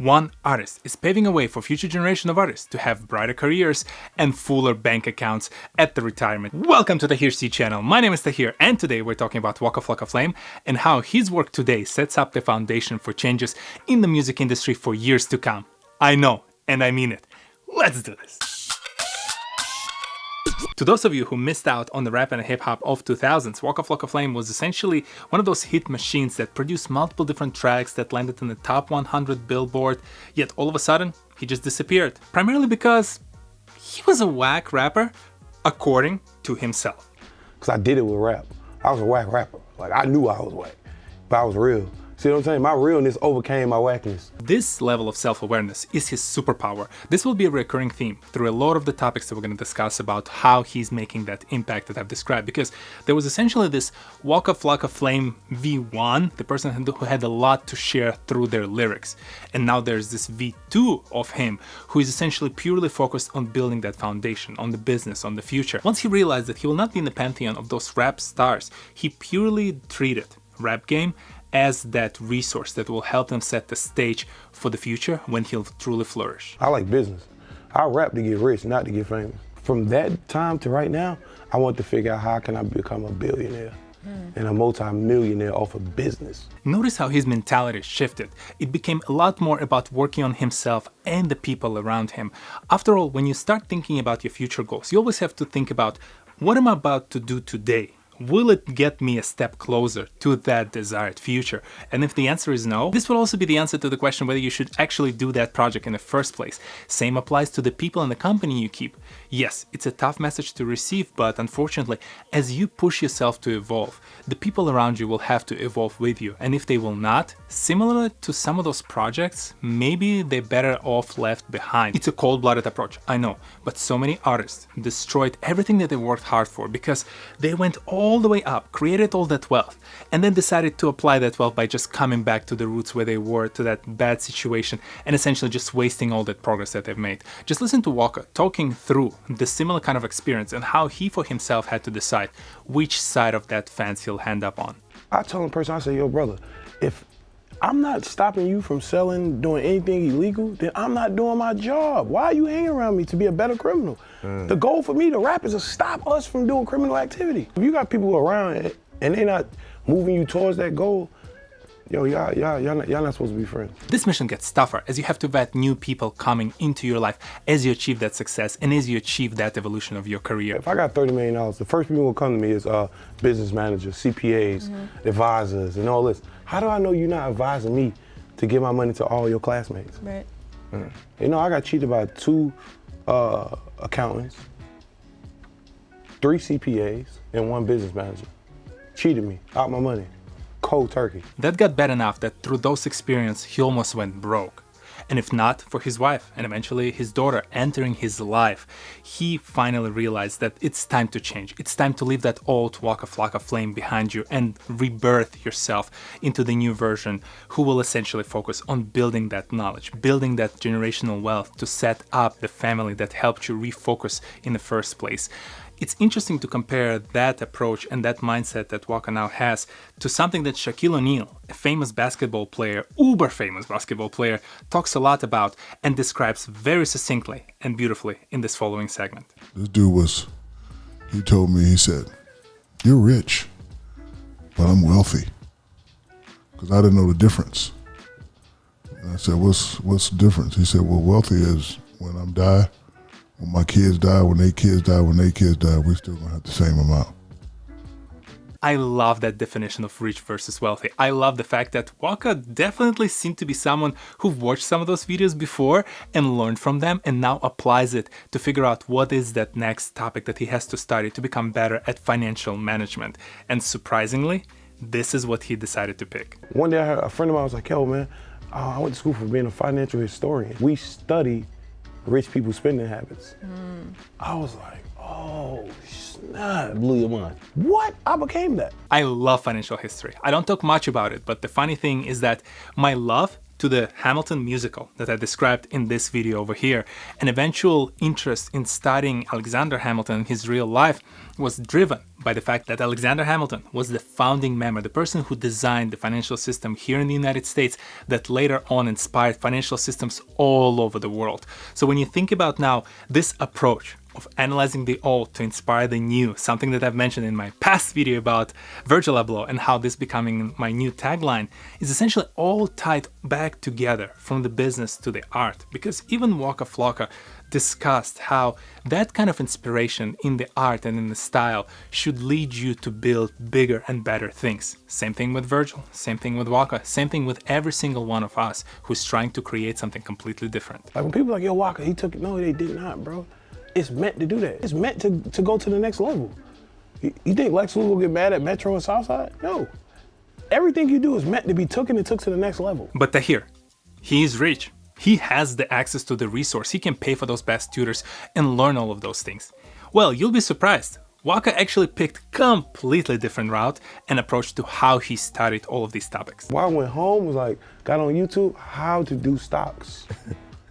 One artist is paving a way for future generation of artists to have brighter careers and fuller bank accounts at the retirement. Welcome to the TohirT channel. My name is Tahir, and today we're talking about Waka Flocka Flame and how his work today sets up the foundation for changes in the music industry for years to come. I know, and I mean it. Let's do this. To those of you who missed out on the rap and hip-hop of 2000s, Waka Flocka Flame was essentially one of those hit machines that produced multiple different tracks that landed in the top 100 Billboard, yet all of a sudden, he just disappeared. Primarily because he was a whack rapper, according to himself. Because I did it with rap. I was a whack rapper. Like, I knew I was whack, but I was real. See what I'm saying? My realness overcame my whackness. This level of self-awareness is his superpower. This will be a recurring theme through a lot of the topics that we're going to discuss about how he's making that impact that I've described. Because there was essentially this Waka Flocka Flame V1, the person who had a lot to share through their lyrics. And now there's this V2 of him, who is essentially purely focused on building that foundation, on the business, on the future. Once he realized that he will not be in the pantheon of those rap stars, he purely treated rap game as that resource that will help them set the stage for the future when he'll truly flourish. I like business. I rap to get rich, not to get famous. From that time to right now, I want to figure out how can I become a billionaire and a multi-millionaire off of business. Notice how his mentality shifted. It became a lot more about working on himself and the people around him. After all, when you start thinking about your future goals, you always have to think about, what am I about to do today? Will it get me a step closer to that desired future? And if the answer is no, this will also be the answer to the question whether you should actually do that project in the first place. Same applies to the people in the company you keep. Yes, it's a tough message to receive, but unfortunately, as you push yourself to evolve, the people around you will have to evolve with you. And if they will not, similar to some of those projects, maybe they're better off left behind. It's a cold-blooded approach, I know, but so many artists destroyed everything that they worked hard for because they went all the way up, created all that wealth, and then decided to apply that wealth by just coming back to the roots where they were, to that bad situation, and essentially just wasting all that progress that they've made. Just listen to Waka talking through the similar kind of experience and how he for himself had to decide which side of that fence he'll end up on. I told him personally, I said, yo brother, if I'm not stopping you from selling, doing anything illegal, then I'm not doing my job. Why are you hanging around me to be a better criminal? The goal for me to rap is to stop us from doing criminal activity. If you got people around and they're not moving you towards that goal, yo, y'all not supposed to be friends. This mission gets tougher as you have to vet new people coming into your life as you achieve that success and as you achieve that evolution of your career. If I got $30 million, the first people who will come to me is business managers, CPAs, advisors, and all this. How do I know you're not advising me to give my money to all your classmates? Right. You know, I got cheated by 2 accountants, 3 CPAs, and 1 business manager. Cheated me out my money. Cold turkey. That got bad enough that through those experiences, he almost went broke. And if not for his wife and eventually his daughter entering his life, he finally realized that it's time to change. It's time to leave that old Waka Flocka Flame behind you and rebirth yourself into the new version who will essentially focus on building that knowledge, building that generational wealth to set up the family that helped you refocus in the first place. It's interesting to compare that approach and that mindset that Waka now has to something that Shaquille O'Neal, a famous basketball player, uber famous basketball player, talks a lot about and describes very succinctly and beautifully in this following segment. This dude he told me, he said, "You're rich, but I'm wealthy." Because I didn't know the difference. And I said, what's the difference? He said, well, wealthy is when I'm die, when my kids die, when their kids die, when their kids die, we're still gonna have the same amount. I love that definition of rich versus wealthy. I love the fact that Waka definitely seemed to be someone who watched some of those videos before and learned from them and now applies it to figure out what is that next topic that he has to study to become better at financial management. And surprisingly, this is what he decided to pick. One day I heard a friend of mine was like, yo man, I went to school for being a financial historian. We study rich people's spending habits. I was like, oh snap, blew your mind. What? I became that. I love financial history. I don't talk much about it, but the funny thing is that my love to the Hamilton musical that I described in this video over here, an eventual interest in studying Alexander Hamilton and his real life was driven by the fact that Alexander Hamilton was the founding member, the person who designed the financial system here in the United States that later on inspired financial systems all over the world. So when you think about now this approach of analyzing the old to inspire the new, something that I've mentioned in my past video about Virgil Abloh and how this becoming my new tagline, is essentially all tied back together from the business to the art. Because even Waka Flocka discussed how that kind of inspiration in the art and in the style should lead you to build bigger and better things. Same thing with Virgil, same thing with Waka, same thing with every single one of us who's trying to create something completely different. Like when people are like, yo, Waka, he took it. No, they did not, bro. It's meant to do that. It's meant to go to the next level. You think Lex Luger will get mad at Metro and Southside? No. Everything you do is meant to be taken and took to the next level. But TohirT, he is rich. He has the access to the resource. He can pay for those best tutors and learn all of those things. Well, you'll be surprised. Waka actually picked completely different route and approach to how he studied all of these topics. While I went home, was like, got on YouTube, how to do stocks.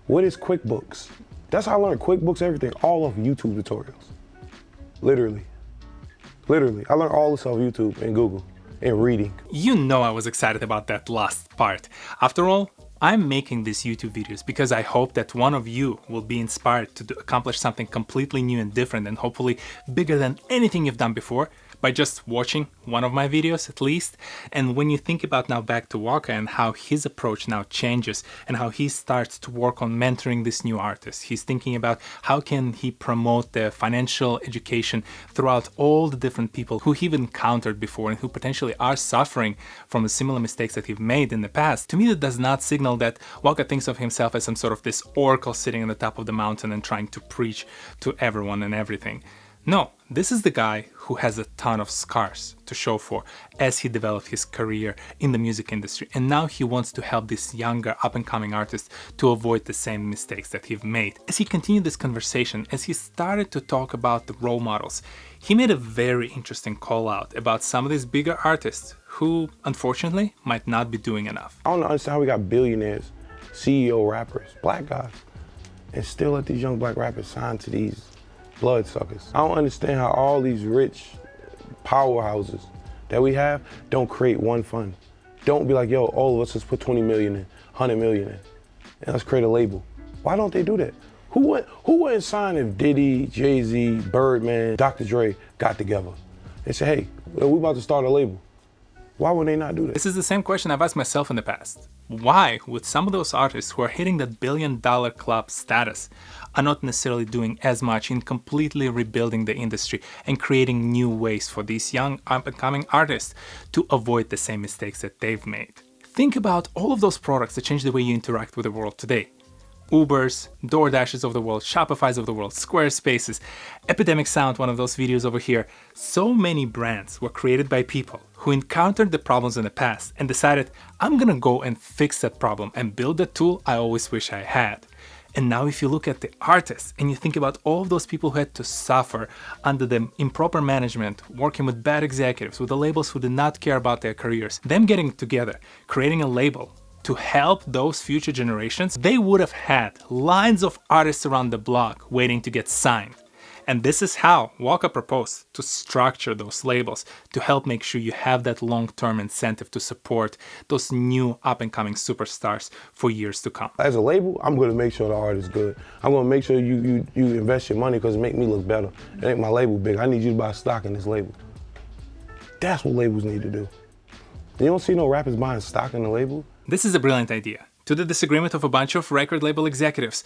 What is QuickBooks? That's how I learned QuickBooks, everything, all of YouTube tutorials. Literally. Literally. I learned all this off YouTube and Google and reading. You know I was excited about that last part. After all, I'm making these YouTube videos because I hope that one of you will be inspired to accomplish something completely new and different and hopefully bigger than anything you've done before by just watching one of my videos at least. And when you think about now back to Waka and how his approach now changes and how he starts to work on mentoring this new artist, he's thinking about how can he promote the financial education throughout all the different people who he've encountered before and who potentially are suffering from the similar mistakes that he've made in the past. To me, that does not signal that Waka thinks of himself as some sort of this oracle sitting on the top of the mountain and trying to preach to everyone and everything. No, this is the guy who has a ton of scars to show for as he developed his career in the music industry, and now he wants to help this younger up-and-coming artist to avoid the same mistakes that he've made. As he continued this conversation, as he started to talk about the role models, he made a very interesting call out about some of these bigger artists who, unfortunately, might not be doing enough. I don't understand how we got billionaires, CEO rappers, black guys, and still let these young black rappers sign to these bloodsuckers. I don't understand how all these rich powerhouses that we have don't create one fund. Don't be like, yo, all of us, let's put 20 million in, 100 million in, and let's create a label. Why don't they do that? Who wouldn't sign if Diddy, Jay-Z, Birdman, Dr. Dre got together and say, hey, we about to start a label? Why would they not do that? This is the same question I've asked myself in the past. Why would some of those artists who are hitting that billion-dollar club status are not necessarily doing as much in completely rebuilding the industry and creating new ways for these young up-and-coming artists to avoid the same mistakes that they've made? Think about all of those products that change the way you interact with the world today. Ubers, DoorDashes of the world, Shopify's of the world, Squarespaces, Epidemic Sound, one of those videos over here. So many brands were created by people who encountered the problems in the past and decided, I'm gonna go and fix that problem and build the tool I always wish I had. And now if you look at the artists and you think about all of those people who had to suffer under the improper management, working with bad executives, with the labels who did not care about their careers, them getting together, creating a label to help those future generations, they would have had lines of artists around the block waiting to get signed. And this is how Waka proposed to structure those labels to help make sure you have that long-term incentive to support those new up-and-coming superstars for years to come. As a label, I'm going to make sure the art is good. I'm going to make sure you invest your money because it make me look better. It make my label big. I need you to buy stock in this label. That's what labels need to do. You don't see no rappers buying stock in the label. This is a brilliant idea. To the disagreement of a bunch of record label executives,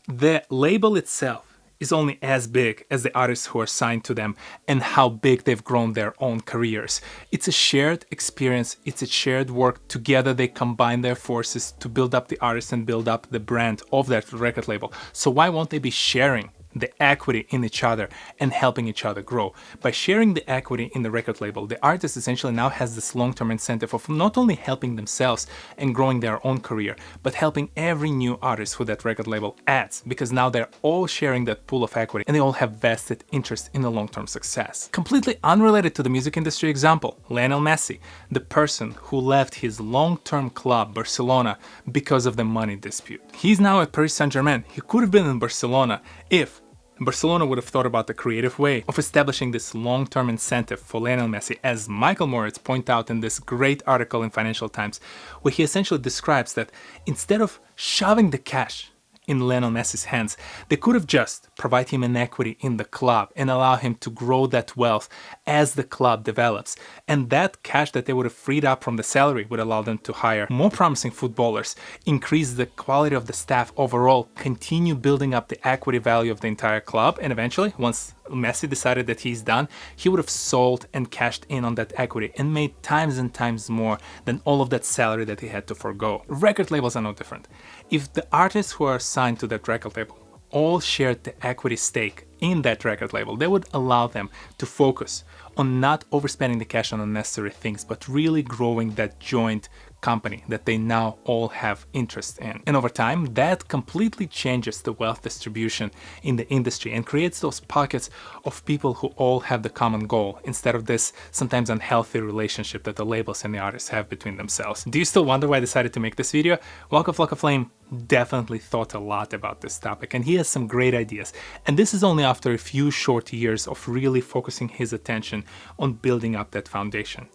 the label itself is only as big as the artists who are signed to them and how big they've grown their own careers. It's a shared experience, it's a shared work. Together they combine their forces to build up the artist and build up the brand of that record label. So why won't they be sharing the equity in each other and helping each other grow. By sharing the equity in the record label, the artist essentially now has this long-term incentive of not only helping themselves and growing their own career, but helping every new artist who that record label adds, because now they're all sharing that pool of equity and they all have vested interest in the long-term success. Completely unrelated to the music industry example, Lionel Messi, the person who left his long-term club Barcelona because of the money dispute. He's now at Paris Saint-Germain. He could have been in Barcelona if Barcelona would have thought about the creative way of establishing this long-term incentive for Lionel Messi, as Michael Moritz pointed out in this great article in Financial Times, where he essentially describes that instead of shoving the cash in Lionel Messi's hands, they could have just provided him an equity in the club and allow him to grow that wealth as the club develops. And that cash that they would have freed up from the salary would allow them to hire more promising footballers, increase the quality of the staff overall, continue building up the equity value of the entire club, and eventually, once Messi decided that he's done, he would have sold and cashed in on that equity and made times and times more than all of that salary that he had to forego. Record labels are no different. If the artists who are signed to that record label all shared the equity stake in that record label, they would allow them to focus on not overspending the cash on unnecessary things, but really growing that joint company that they now all have interest in. And over time, that completely changes the wealth distribution in the industry and creates those pockets of people who all have the common goal, instead of this sometimes unhealthy relationship that the labels and the artists have between themselves. Do you still wonder why I decided to make this video? Waka Flocka Flame definitely thought a lot about this topic, and he has some great ideas. And this is only after a few short years of really focusing his attention on building up that foundation.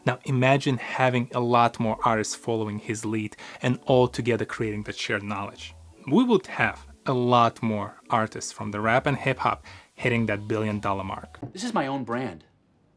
Now imagine having a lot more artists following his lead and all together creating that shared knowledge. We would have a lot more artists from the rap and hip hop hitting that $1 billion mark. This is my own brand.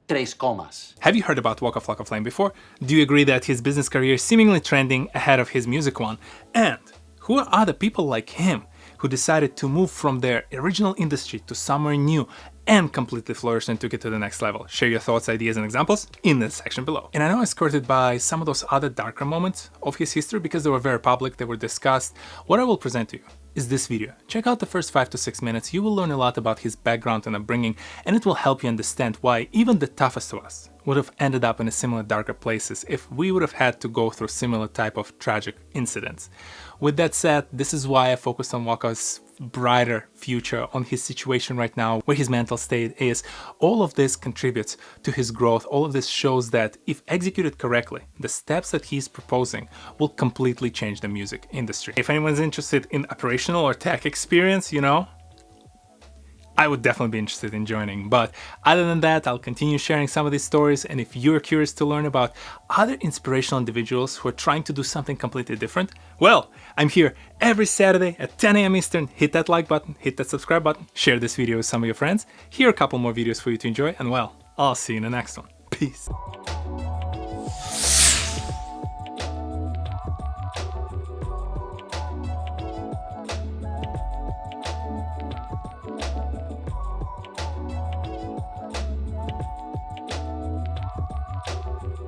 Tres Comas. Have you heard about Waka Flocka Flame before? Do you agree that his business career is seemingly trending ahead of his music one? And who are other people like him who decided to move from their original industry to somewhere new and completely flourished and took it to the next level? Share your thoughts, ideas, and examples in the section below. And I know I skirted by some of those other darker moments of his history because they were very public, they were discussed. What I will present to you is this video. Check out the first 5 to 6 minutes. You will learn a lot about his background and upbringing, and it will help you understand why even the toughest of us would have ended up in a similar darker places if we would have had to go through similar type of tragic incidents. With that said, this is why I focused on Waka's brighter future, on his situation right now, where his mental state is. All of this contributes to his growth. All of this shows that if executed correctly, the steps that he's proposing will completely change the music industry. If anyone's interested in operational or tech experience, you know, I would definitely be interested in joining. But other than that, I'll continue sharing some of these stories. And if you're curious to learn about other inspirational individuals who are trying to do something completely different, well, I'm here every Saturday at 10 a.m. Eastern. Hit that like button, hit that subscribe button, share this video with some of your friends. Here are a couple more videos for you to enjoy. And well, I'll see you in the next one. Peace.